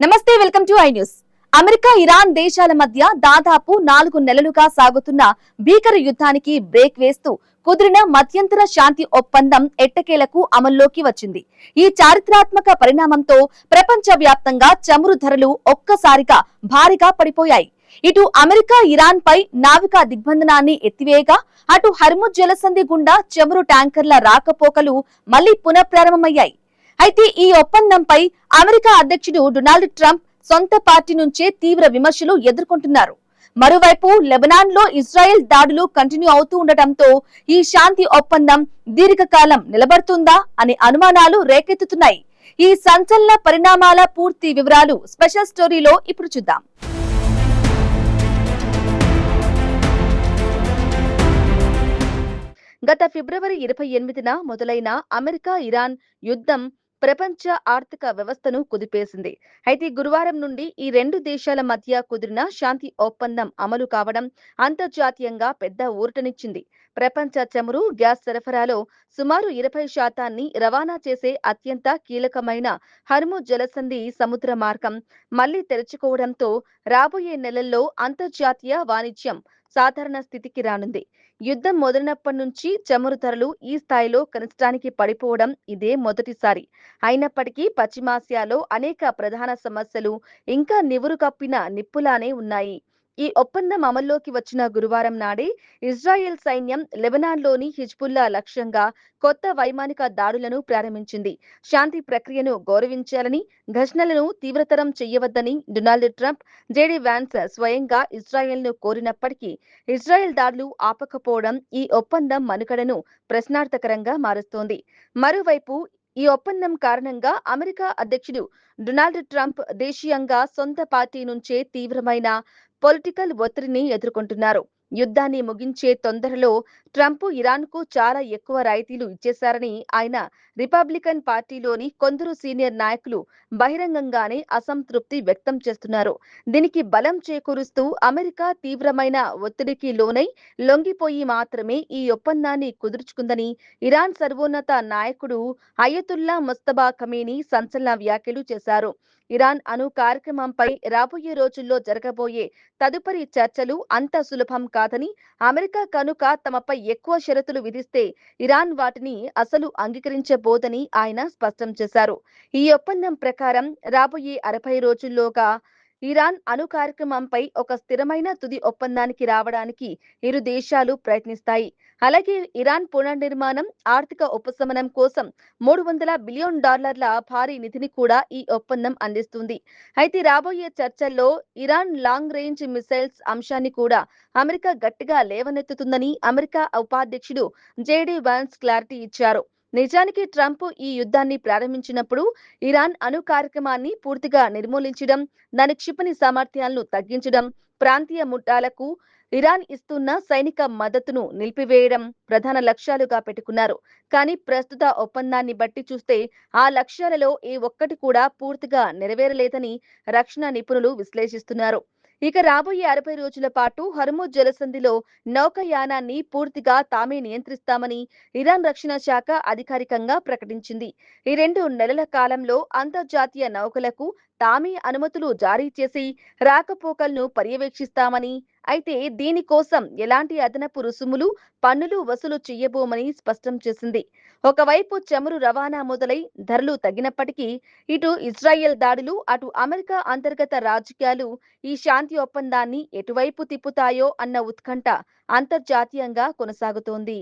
నమస్తే, welcome to I news. America Iran దేశాల మధ్య దాదాపు 4 నెలలుగా సాగుతున్న భీకర యుద్ధానికి బ్రేక్ వేస్తూ కుదిరిన మధ్యంతర శాంతి ఒప్పందం ఎట్టకేలకు అమల్లోకి వచ్చింది. ఈ చారిత్రాత్మక పరిణామంతో ప్రపంచ వ్యాప్తంగా చమురు ధరలు ఒక్కసారిగా భారీగా పడిపోయాయి. ఇటు అమెరికా ఇరాన్ పై నావికా దిగ్బంధనాన్ని ఎత్తివేయగా, అటు హర్ముజ్ జలసంధి గుండా చమురు ట్యాంకర్ల రాకపోకలు మళ్లీ పునఃప్రారంభమయ్యాయి. అయితే ఈ ఒప్పందంపై అమెరికా అధ్యక్షుడు డొనాల్డ్ ట్రంప్ సొంత పార్టీ నుంచే తీవ్ర విమర్శలు ఎదుర్కొంటున్నారు. మరోవైపు లెబనాన్ లో ఇజ్రాయెల్ దాడులు కంటిన్యూ అవుతూ ఉండటంతో ఈ శాంతి ఒప్పందం దీర్ఘకాలం నిలబడుతుందా అనే అనుమానాలు రేకెత్తుతున్నాయి. ఈ సంచలన పరిణామాల పూర్తి వివరాలు స్పెషల్ స్టోరీలో ఇప్పుడు చూద్దాం. గత ఫిబ్రవరి 28న మొదలైన అమెరికా ఇరాన్ యుద్ధం ప్రపంచ ఆర్థిక వ్యవస్థను కుదిపేసింది. అయితే గురువారం నుండి ఈ రెండు దేశాల మధ్య కుదిరిన శాంతి ఒప్పందం అమలు కావడం అంతర్జాతీయంగా పెద్ద ఊరటనిచ్చింది. ప్రపంచ చమురు, గ్యాస్ సరఫరాలో సుమారు 20% రవాణా చేసే అత్యంత కీలకమైన హర్ముజ్ జలసంధి సముద్ర మార్గం మళ్లీ తెరుచుకోవడంతో రాబోయే నెలల్లో అంతర్జాతీయ వాణిజ్యం సాధారణ స్థితికి రానుంది. యుద్ధం మొదలైనప్పటి నుంచి చమురు ధరలు ఈ స్థాయిలో కనిష్టానికి పడిపోవడం ఇదే మొదటిసారి. అయినప్పటికీ పశ్చిమాసియాలో అనేక ప్రధాన సమస్యలు ఇంకా నివురు కప్పిన నిప్పులానే ఉన్నాయి. ఈ ఒప్పందం అమల్లోకి వచ్చిన గురువారం నాడే ఇజ్రాయెల్ సైన్యం లెబనాన్లోని హిజ్బుల్లా లక్ష్యంగా కొత్త వైమానిక దాడులను ప్రారంభించింది. శాంతి ప్రక్రియను గౌరవించాలని, ఘర్షణలను తీవ్రతరం చేయవద్దని డొనాల్డ్ ట్రంప్, జేడీ వ్యాన్స్ స్వయంగా ఇజ్రాయెల్ను కోరినప్పటికీ ఇజ్రాయెల్ దాడులు ఆపకపోవడం ఈ ఒప్పందం మనుగడను ప్రశ్నార్థకరంగా మారుస్తోంది. మరోవైపు ఈ ఒప్పందం కారణంగా అమెరికా అధ్యక్షుడు డొనాల్డ్ ట్రంప్ దేశీయంగా సొంత పార్టీ నుంచే తీవ్రమైన పొలిటికల్ ఒత్తిడిని ఎదుర్కొంటున్నారు. యుద్ధాన్ని ముగించే తొందరలో ట్రంప్ ఇరాన్కు చాలా ఎక్కువ రాయితీలు ఇచ్చేశారని ఆయన రిపబ్లికన్ పార్టీలోని కొందరు సీనియర్ నాయకులు బహిరంగంగానే అసంతృప్తి వ్యక్తం చేస్తున్నారు. దీనికి బలం చేకూరుస్తూ అమెరికా తీవ్రమైన ఒత్తిడికి లోనై లొంగిపోయి మాత్రమే ఈ ఒప్పందాన్ని కుదుర్చుకుందని ఇరాన్ సర్వోన్నత నాయకుడు అయతుల్లా ముస్తబా ఖమేనీ సంచలన వ్యాఖ్యలు చేశారు. ఇరాన్ అణు కార్యక్రమంపై రాబోయే రోజుల్లో జరగబోయే తదుపరి చర్చలు అంత సులభం కాదని, అమెరికా కనుక తమపై ఎక్కువ షరతులు విధిస్తే ఇరాన్ వాటిని అసలు అంగీకరించబోదని ఆయన స్పష్టం చేశారు. ఈ ఒప్పందం ప్రకారం రాబోయే 60 రోజుల్లోగా ఇరాన్ అణు కార్యక్రమంపై ఒక స్థిరమైన తుది ఒప్పందానికి రావడానికి ఇరు దేశాలు ప్రయత్నిస్తాయి. అలాగే ఇరాన్ పునర్నిర్మాణం, ఆర్థిక ఉపశమనం కోసం $300 బిలియన్ భారీ నిధిని కూడా ఈ ఒప్పందం అందిస్తుంది. అయితే రాబోయే చర్చల్లో ఇరాన్ లాంగ్ రేంజ్ మిసైల్స్ అంశాన్ని కూడా అమెరికా గట్టిగా లేవనెత్తుతుందని అమెరికా ఉపాధ్యక్షుడు జేడీ వాన్స్ క్లారిటీ ఇచ్చారు. నిజానికి ట్రంప్ ఈ యుద్ధాన్ని ప్రారంభించినప్పుడు ఇరాన్ అణు కార్యక్రమాన్ని పూర్తిగా నిర్మూలించడం, దాని క్షిపణి సామర్థ్యాలను తగ్గించడం, ప్రాంతీయ ముఠాలకు ఇరాన్ ఇస్తున్న సైనిక మద్దతును నిలిపివేయడం ప్రధాన లక్ష్యాలుగా పెట్టుకున్నారు. కానీ ప్రస్తుత ఒప్పందాన్ని బట్టి చూస్తే ఆ లక్ష్యాలలో ఏ ఒక్కటి కూడా పూర్తిగా నెరవేరలేదని రక్షణ నిపుణులు విశ్లేషిస్తున్నారు. ఇక రాబోయే 60 రోజుల పాటు హర్ముజ్ జలసంధిలో నౌకాయానాన్ని పూర్తిగా తామే నియంత్రిస్తామని ఇరాన్ రక్షణ శాఖ అధికారికంగా ప్రకటించింది. ఈ 2 నెలల కాలంలో అంతర్జాతీయ నౌకలకు తామే అనుమతులు జారీ చేసి రాకపోకలను పర్యవేక్షిస్తామని, అయితే దీనికోసం ఎలాంటి అదనపు రుసుములు, పన్నులు వసూలు చేయబోమని స్పష్టం చేసింది. ఒకవైపు చమురు రవాణా మొదలై ధరలు తగ్గినప్పటికీ ఇటు ఇజ్రాయెల్ దాడులు, అటు అమెరికా అంతర్గత రాజకీయాలు ఈ శాంతి ఒప్పందాన్ని ఎటువైపు తిప్పుతాయో అన్న ఉత్కంఠ అంతర్జాతీయంగా కొనసాగుతోంది.